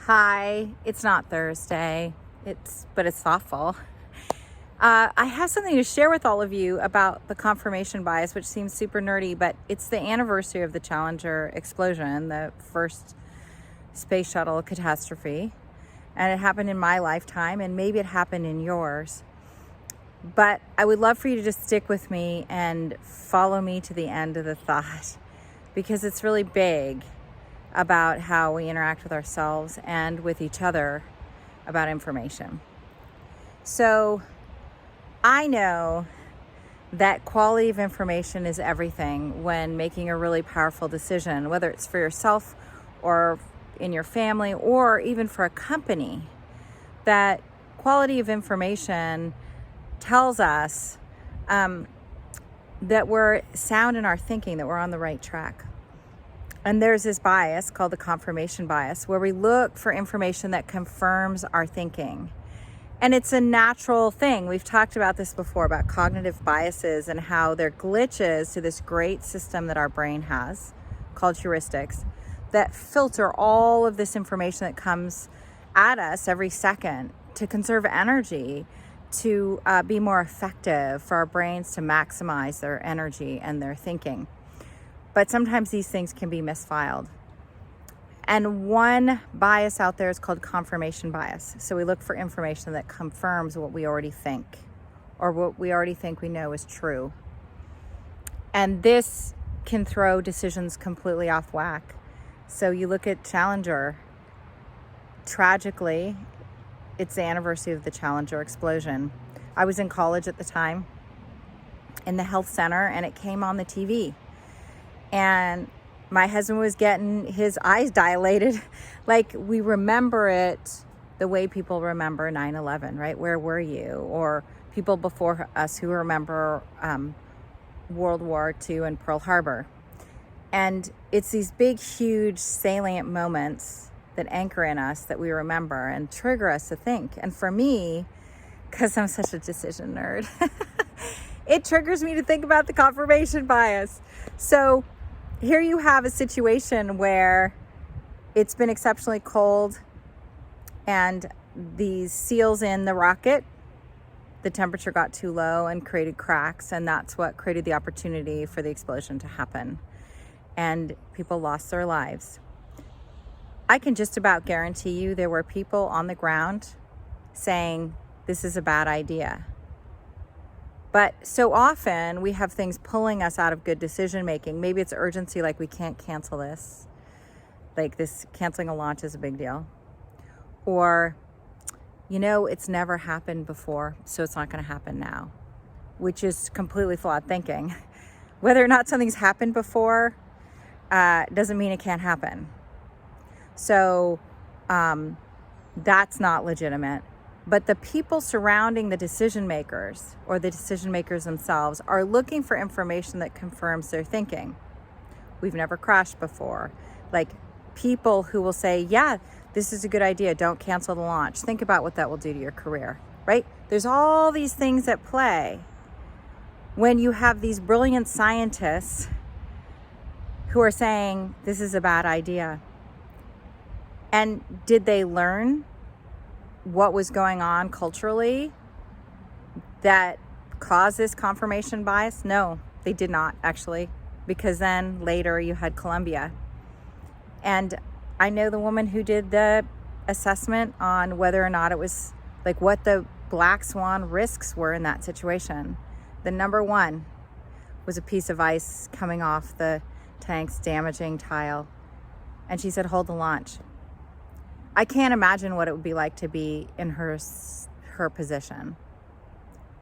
Hi, it's not Thursday. But it's thoughtful. I have something to share with all of you about the confirmation bias, which seems super nerdy, but it's the anniversary of the Challenger explosion, the first space shuttle catastrophe. And it happened in my lifetime, and maybe it happened in yours. But I would love for you to just stick with me and follow me to the end of the thought, because it's really big about how we interact with ourselves and with each other about information. So I know that quality of information is everything when making a really powerful decision, whether it's for yourself or in your family or even for a company. That quality of information tells us that we're sound in our thinking, that we're on the right track. And there's this bias called the confirmation bias, where we look for information that confirms our thinking. And it's a natural thing. We've talked about this before, about cognitive biases and how they're glitches to this great system that our brain has called heuristics that filter all of this information that comes at us every second to conserve energy, to be more effective, for our brains to maximize their energy and their thinking. But sometimes these things can be misfiled. And one bias out there is called confirmation bias. So we look for information that confirms what we already think, or what we already think we know is true. And this can throw decisions completely off whack. So you look at Challenger. Tragically, it's the anniversary of the Challenger explosion. I was in college at the time in the health center, and it came on the TV. And my husband was getting his eyes dilated. Like, we remember it the way people remember 9/11, right? Where were you? Or people before us who remember World War II and Pearl Harbor. And it's these big, huge, salient moments that anchor in us that we remember and trigger us to think. And for me, because I'm such a decision nerd, it triggers me to think about the confirmation bias. So here you have a situation where it's been exceptionally cold, and these seals in the rocket, the temperature got too low and created cracks, and that's what created the opportunity for the explosion to happen. And people lost their lives. I can just about guarantee you there were people on the ground saying, this is a bad idea. But so often we have things pulling us out of good decision making. Maybe it's urgency, like we can't cancel this. Like this, canceling a launch is a big deal. Or, it's never happened before, so it's not going to happen now, which is completely flawed thinking. Whether or not something's happened before doesn't mean it can't happen. So that's not legitimate. But the people surrounding the decision makers, or the decision makers themselves, are looking for information that confirms their thinking. We've never crashed before. Like, people who will say, yeah, this is a good idea, don't cancel the launch. Think about what that will do to your career, right? There's all these things at play when you have these brilliant scientists who are saying this is a bad idea. And did they learn what was going on culturally that caused this confirmation bias? No, they did not, actually, because then later you had Columbia. And I know the woman who did the assessment on whether or not it was, like, what the black swan risks were in that situation. The number one was a piece of ice coming off the tanks, damaging tile. And she said, hold the launch. I can't imagine what it would be like to be in her position,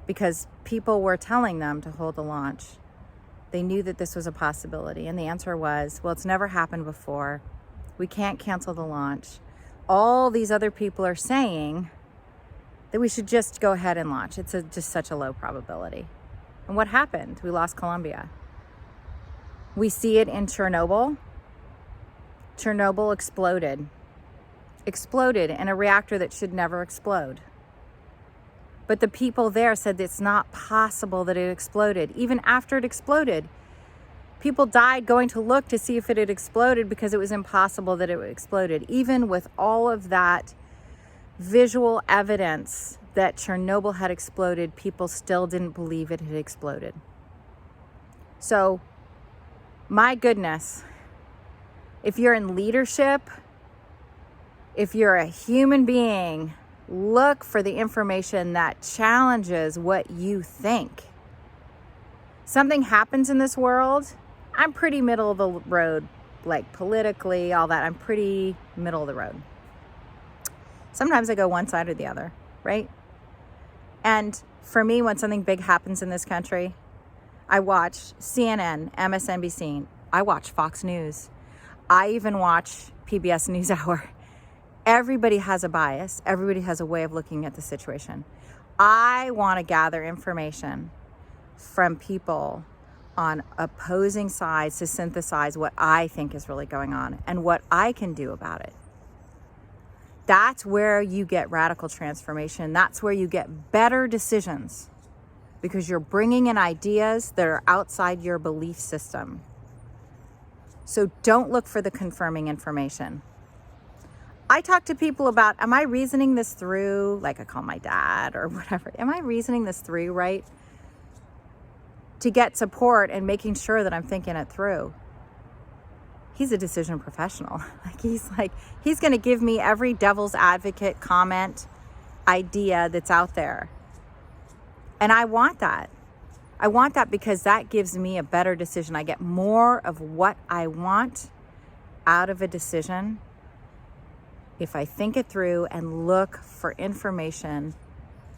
because people were telling them to hold the launch. They knew that this was a possibility, and the answer was, well, it's never happened before. We can't cancel the launch. All these other people are saying that we should just go ahead and launch. It's just such a low probability. And what happened? We lost Columbia. We see it in Chernobyl. Chernobyl exploded in a reactor that should never explode. But the people there said that it's not possible that it exploded. Even after it exploded, People died going to look to see if it had exploded because it was impossible that it exploded. Even with all of that visual evidence that Chernobyl had exploded, people still didn't believe it had exploded. So, my goodness, if you're in leadership, if you're a human being, look for the information that challenges what you think. Something happens in this world, I'm pretty middle of the road, like politically, all that. I'm pretty middle of the road. Sometimes I go one side or the other, right? And for me, when something big happens in this country, I watch CNN, MSNBC, I watch Fox News. I even watch PBS NewsHour. Everybody has a bias. Everybody has a way of looking at the situation. I want to gather information from people on opposing sides to synthesize what I think is really going on and what I can do about it. That's where you get radical transformation. That's where you get better decisions, because you're bringing in ideas that are outside your belief system. So don't look for the confirming information. I talk to people about, am I reasoning this through? Like I call my dad or whatever. Am I reasoning this through right? To get support and making sure that I'm thinking it through. He's a decision professional. He's going to give me every devil's advocate comment, idea that's out there. And I want that. I want that because that gives me a better decision. I get more of what I want out of a decision if I think it through and look for information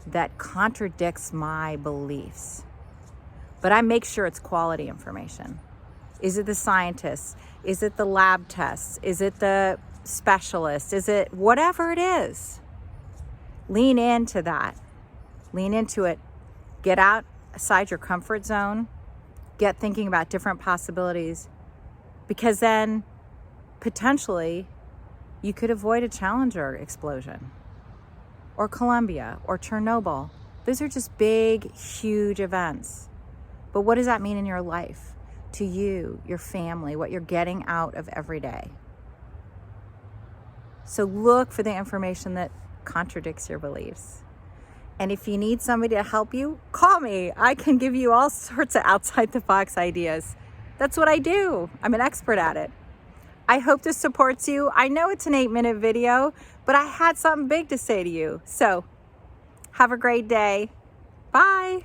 that contradicts my beliefs. But I make sure it's quality information. Is it the scientists? Is it the lab tests? Is it the specialists? Is it whatever it is? Lean into that. Lean into it. Get outside your comfort zone. Get thinking about different possibilities. Because then, potentially, you could avoid a Challenger explosion. Or Columbia. Or Chernobyl. Those are just big, huge events. But what does that mean in your life? To you, your family, what you're getting out of every day. So look for the information that contradicts your beliefs. And if you need somebody to help you, call me. I can give you all sorts of outside the box ideas. That's what I do. I'm an expert at it. I hope this supports you. I know it's an 8-minute video, but I had something big to say to you. So have a great day. Bye.